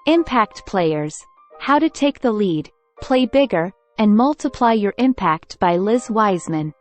Impact players. How to take the lead, play bigger, and multiply your impact by Liz Wiseman.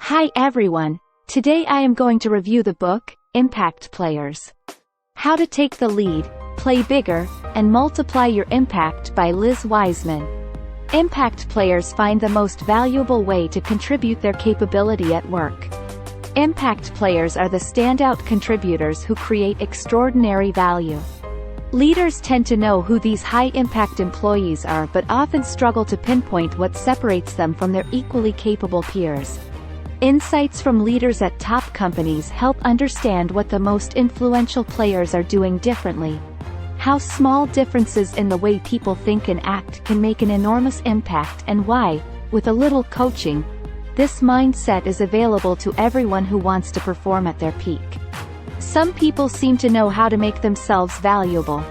Hi everyone, today I am going to review the book, Impact Players. How to Take the Lead, Play Bigger, and Multiply Your Impact by Liz Wiseman. Impact players find the most valuable way to contribute their capability at work. Impact players are the standout contributors who create extraordinary value. Leaders tend to know who these high-impact employees are but often struggle to pinpoint what separates them from their equally capable peers. Insights from leaders at top companies help understand what the most influential players are doing differently. How small differences in the way people think and act can make an enormous impact, and why, with a little coaching, this mindset is available to everyone who wants to perform at their peak. Some people seem to know how to make themselves valuable.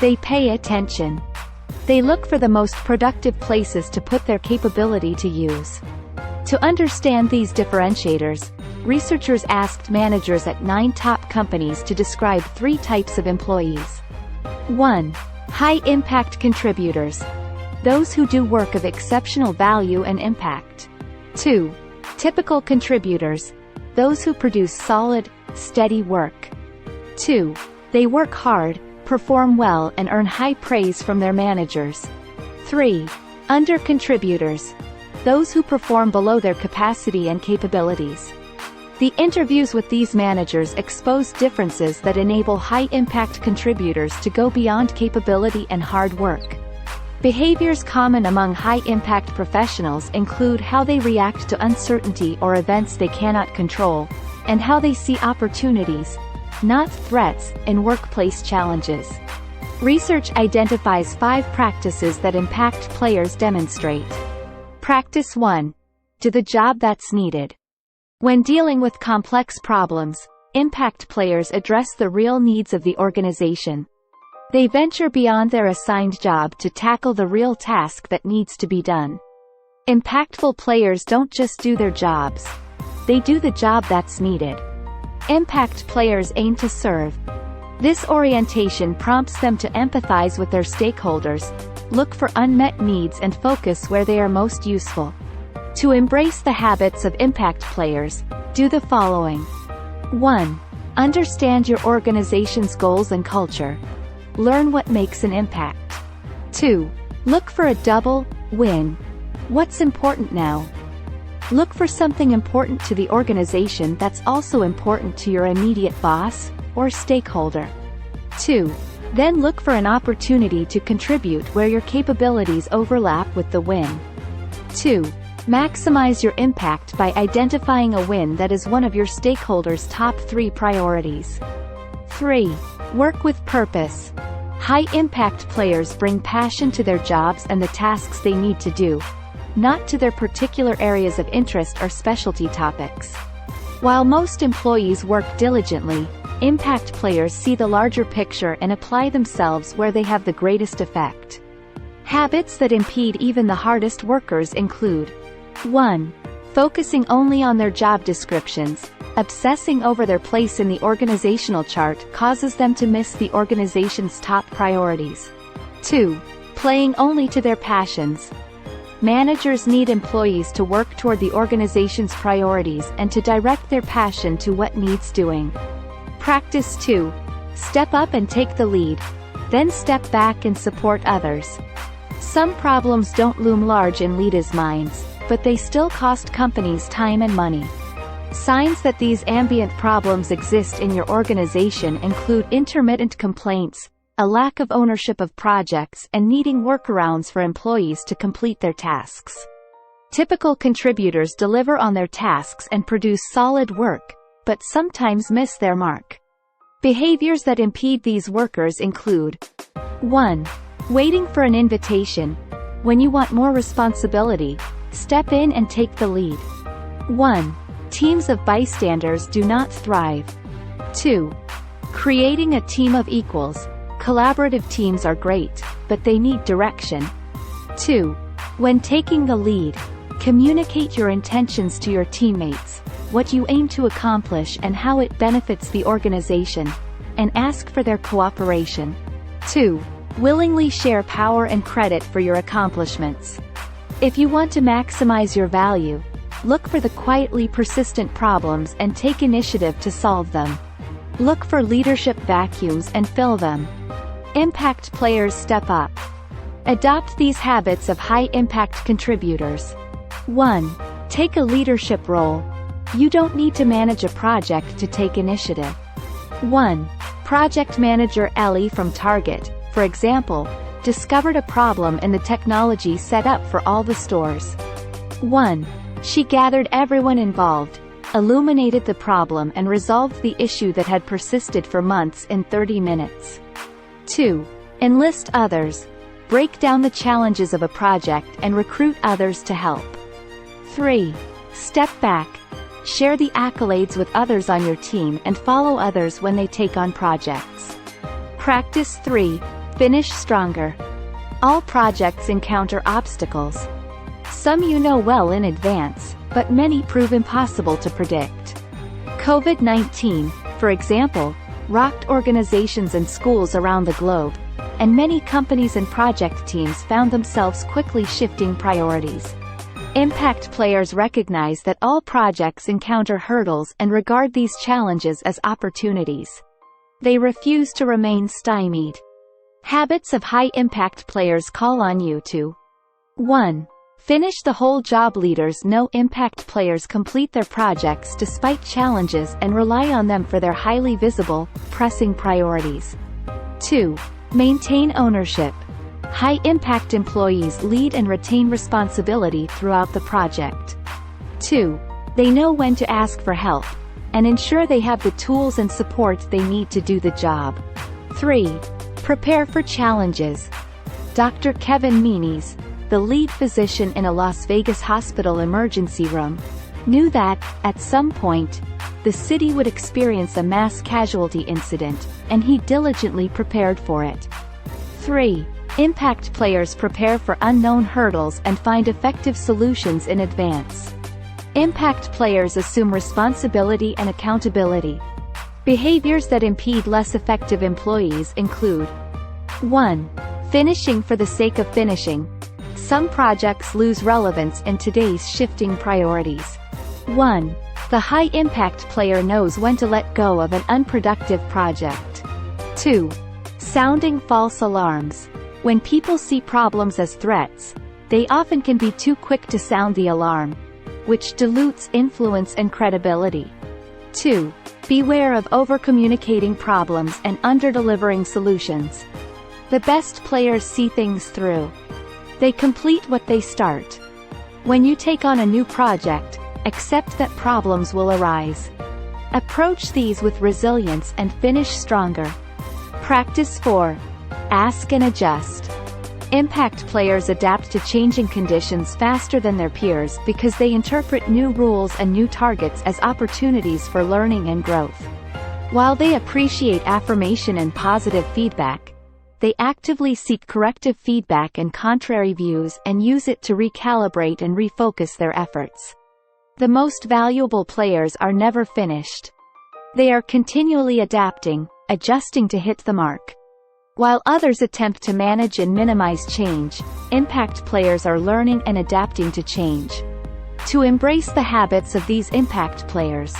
They pay attention. They look for the most productive places to put their capability to use. To understand these differentiators, researchers asked managers at 9 top companies to describe 3 types of employees. 1. High-impact contributors. Those who do work of exceptional value and impact. 2. Typical contributors. Those who produce solid, steady work. 2. They work hard, perform well and earn high praise from their managers. 3. Under-contributors. Those who perform below their capacity and capabilities. The interviews with these managers expose differences that enable high-impact contributors to go beyond capability and hard work. Behaviors common among high-impact professionals include how they react to uncertainty or events they cannot control, and how they see opportunities, not threats, in workplace challenges. Research identifies 5 practices that impact players demonstrate. Practice 1. Do the job that's needed. When dealing with complex problems, impact players address the real needs of the organization. They venture beyond their assigned job to tackle the real task that needs to be done. Impactful players don't just do their jobs. They do the job that's needed. Impact players aim to serve. This orientation prompts them to empathize with their stakeholders, look for unmet needs and focus where they are most useful. To embrace the habits of impact players, do the following. 1. Understand your organization's goals and culture. Learn what makes an impact. 2. Look for a double win. What's important now? Look for something important to the organization that's also important to your immediate boss or stakeholder. 2. Then look for an opportunity to contribute where your capabilities overlap with the win. 2. Maximize your impact by identifying a win that is one of your stakeholders' top 3 priorities. 3. Work with purpose. High-impact players bring passion to their jobs and the tasks they need to do, not to their particular areas of interest or specialty topics. While most employees work diligently, impact players see the larger picture and apply themselves where they have the greatest effect. Habits that impede even the hardest workers include: 1. Focusing only on their job descriptions. Obsessing over their place in the organizational chart causes them to miss the organization's top priorities. 2. Playing only to their passions. Managers need employees to work toward the organization's priorities and to direct their passion to what needs doing. Practice 2. Step up and take the lead. Then step back and support others. Some problems don't loom large in leaders' minds, but they still cost companies time and money. Signs that these ambient problems exist in your organization include intermittent complaints, a lack of ownership of projects, and needing workarounds for employees to complete their tasks. Typical contributors deliver on their tasks and produce solid work, but sometimes miss their mark. Behaviors that impede these workers include: 1. Waiting for an invitation. When you want more responsibility, step in and take the lead. 1. Teams of bystanders do not thrive. 2. Creating a team of equals. Collaborative teams are great, but they need direction. 2. When taking the lead, communicate your intentions to your teammates, what you aim to accomplish and how it benefits the organization, and ask for their cooperation. 2. Willingly share power and credit for your accomplishments. If you want to maximize your value, look for the quietly persistent problems and take initiative to solve them. Look for leadership vacuums and fill them. Impact players step up. Adopt these habits of high-impact contributors. 1. Take a leadership role. You don't need to manage a project to take initiative. 1. Project manager Ellie from Target, for example, discovered a problem in the technology set up for all the stores. 1. She gathered everyone involved, illuminated the problem and resolved the issue that had persisted for months in 30 minutes. 2. Enlist others. Break down the challenges of a project and recruit others to help. 3. Step back. Share the accolades with others on your team and follow others when they take on projects. Practice 3. Finish stronger. All projects encounter obstacles. Some you know well in advance, but many prove impossible to predict. COVID-19, for example, rocked organizations and schools around the globe, and many companies and project teams found themselves quickly shifting priorities. Impact players recognize that all projects encounter hurdles and regard these challenges as opportunities. They refuse to remain stymied. Habits of high-impact players call on you to 1. Finish the whole job. Leaders know impact players complete their projects despite challenges and rely on them for their highly visible, pressing priorities. 2. Maintain ownership. High-impact employees lead and retain responsibility throughout the project. 2. They know when to ask for help, and ensure they have the tools and support they need to do the job. 3. Prepare for challenges. Dr. Kevin Meaney's, the lead physician in a Las Vegas hospital emergency room, knew that, at some point, the city would experience a mass casualty incident, and he diligently prepared for it. 3. Impact players prepare for unknown hurdles and find effective solutions in advance. Impact players assume responsibility and accountability. Behaviors that impede less effective employees include 1. Finishing for the sake of finishing. Some projects lose relevance in today's shifting priorities. 1. The high-impact player knows when to let go of an unproductive project. 2. Sounding false alarms. When people see problems as threats, they often can be too quick to sound the alarm, which dilutes influence and credibility. 2. Beware of over-communicating problems and under-delivering solutions. The best players see things through. They complete what they start. When you take on a new project, accept that problems will arise. Approach these with resilience and finish stronger. Practice 4. Ask and adjust. Impact players adapt to changing conditions faster than their peers because they interpret new rules and new targets as opportunities for learning and growth. While they appreciate affirmation and positive feedback, they actively seek corrective feedback and contrary views and use it to recalibrate and refocus their efforts. The most valuable players are never finished. They are continually adapting, adjusting to hit the mark. While others attempt to manage and minimize change, impact players are learning and adapting to change. To embrace the habits of these impact players.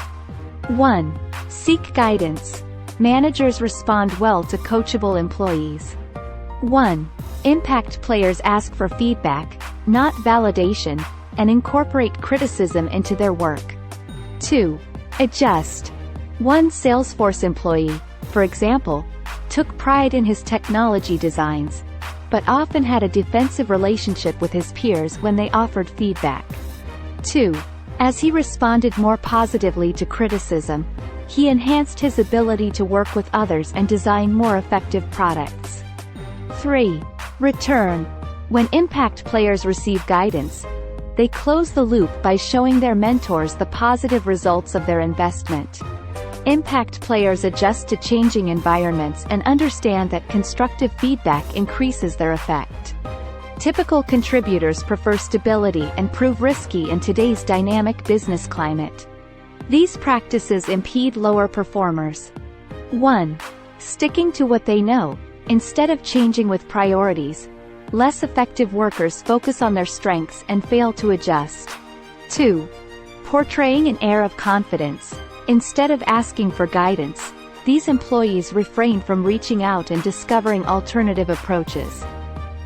1. Seek guidance. Managers respond well to coachable employees. 1. Impact players ask for feedback, not validation, and incorporate criticism into their work. 2. Adjust. One Salesforce employee, for example, took pride in his technology designs, but often had a defensive relationship with his peers when they offered feedback. 2. As he responded more positively to criticism, he enhanced his ability to work with others and design more effective products. 3. Return. When impact players receive guidance, they close the loop by showing their mentors the positive results of their investment. Impact players adjust to changing environments and understand that constructive feedback increases their effect. Typical contributors prefer stability and prove risky in today's dynamic business climate. These practices impede lower performers. 1. Sticking to what they know. Instead of changing with priorities, less effective workers focus on their strengths and fail to adjust. 2. Portraying an air of confidence. Instead of asking for guidance, these employees refrain from reaching out and discovering alternative approaches.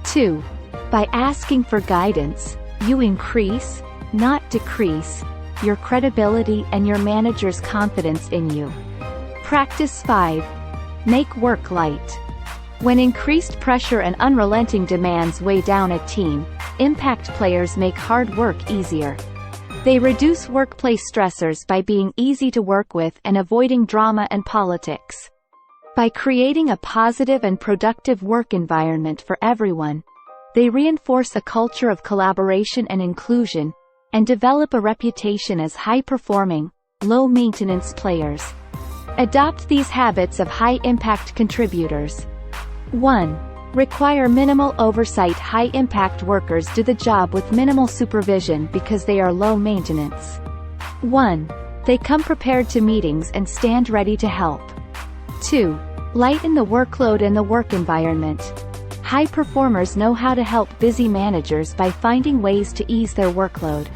2. By asking for guidance, you increase, not decrease, your credibility and your manager's confidence in you. Practice 5. Make work light. When increased pressure and unrelenting demands weigh down a team, impact players make hard work easier. They reduce workplace stressors by being easy to work with and avoiding drama and politics. By creating a positive and productive work environment for everyone, they reinforce a culture of collaboration and inclusion, and develop a reputation as high-performing, low-maintenance players. Adopt these habits of high-impact contributors. 1. Require minimal oversight. High-impact workers do the job with minimal supervision because they are low maintenance. 1. They come prepared to meetings and stand ready to help. 2. Lighten the workload and the work environment. High performers know how to help busy managers by finding ways to ease their workload.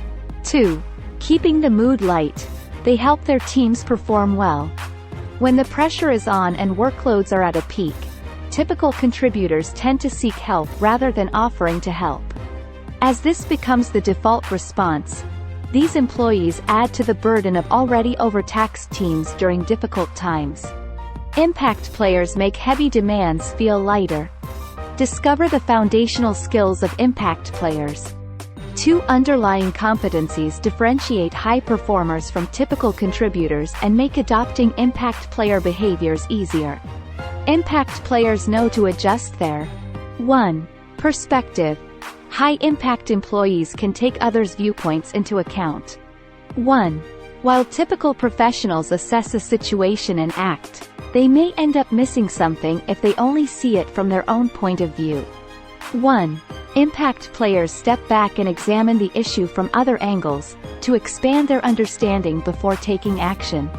2. Keeping the mood light. They help their teams perform well. When the pressure is on and workloads are at a peak, typical contributors tend to seek help rather than offering to help. As this becomes the default response, these employees add to the burden of already overtaxed teams during difficult times. Impact players make heavy demands feel lighter. Discover the foundational skills of impact players. 2 underlying competencies differentiate high performers from typical contributors and make adopting impact player behaviors easier. Impact players know to adjust their 1. Perspective. High-impact employees can take others' viewpoints into account. 1. While typical professionals assess a situation and act, they may end up missing something if they only see it from their own point of view. 1. Impact players step back and examine the issue from other angles, to expand their understanding before taking action.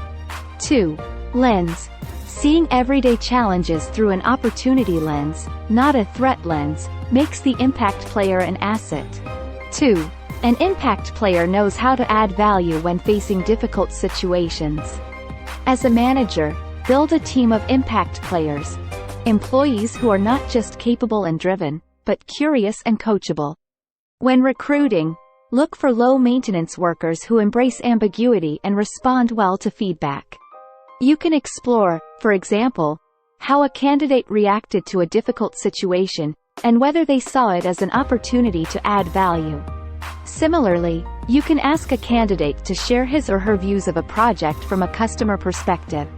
2. Lens. Seeing everyday challenges through an opportunity lens, not a threat lens, makes the impact player an asset. 2. An impact player knows how to add value when facing difficult situations. As a manager, build a team of impact players. Employees who are not just capable and driven, but curious and coachable. When recruiting, look for low-maintenance workers who embrace ambiguity and respond well to feedback. You can explore, for example, how a candidate reacted to a difficult situation, and whether they saw it as an opportunity to add value. Similarly, you can ask a candidate to share his or her views of a project from a customer perspective.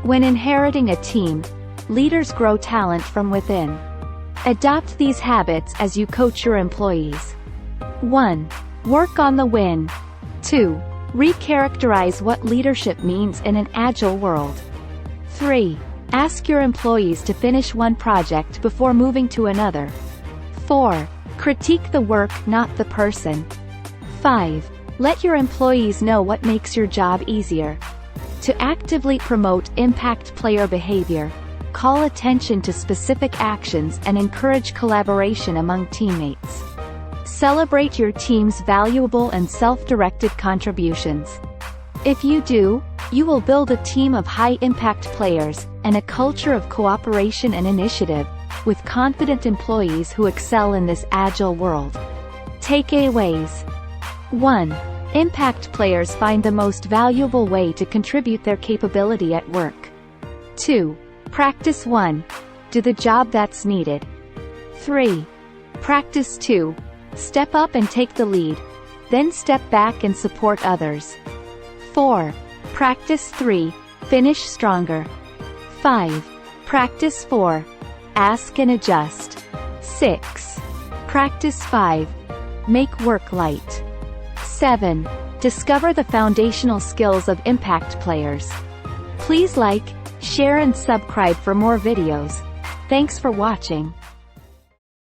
When inheriting a team, leaders grow talent from within. Adopt these habits as you coach your employees. 1. Work on the win. 2. Recharacterize what leadership means in an agile world. 3. Ask your employees to finish one project before moving to another. 4. Critique the work, not the person. 5. Let your employees know what makes your job easier. To actively promote impact player behavior, call attention to specific actions and encourage collaboration among teammates. Celebrate your team's valuable and self-directed contributions. If you do, you will build a team of high-impact players, and a culture of cooperation and initiative, with confident employees who excel in this agile world. Takeaways. 1. Impact players find the most valuable way to contribute their capability at work. 2. Practice 1. Do the job that's needed. 3. Practice 2. Step up and take the lead, then step back and support others. 4. Practice 3. Finish stronger. 5. Practice 4. Ask and adjust. 6. Practice 5. Make work light. 7. Discover the foundational skills of impact players. Please like, share and subscribe for more videos. Thanks for watching.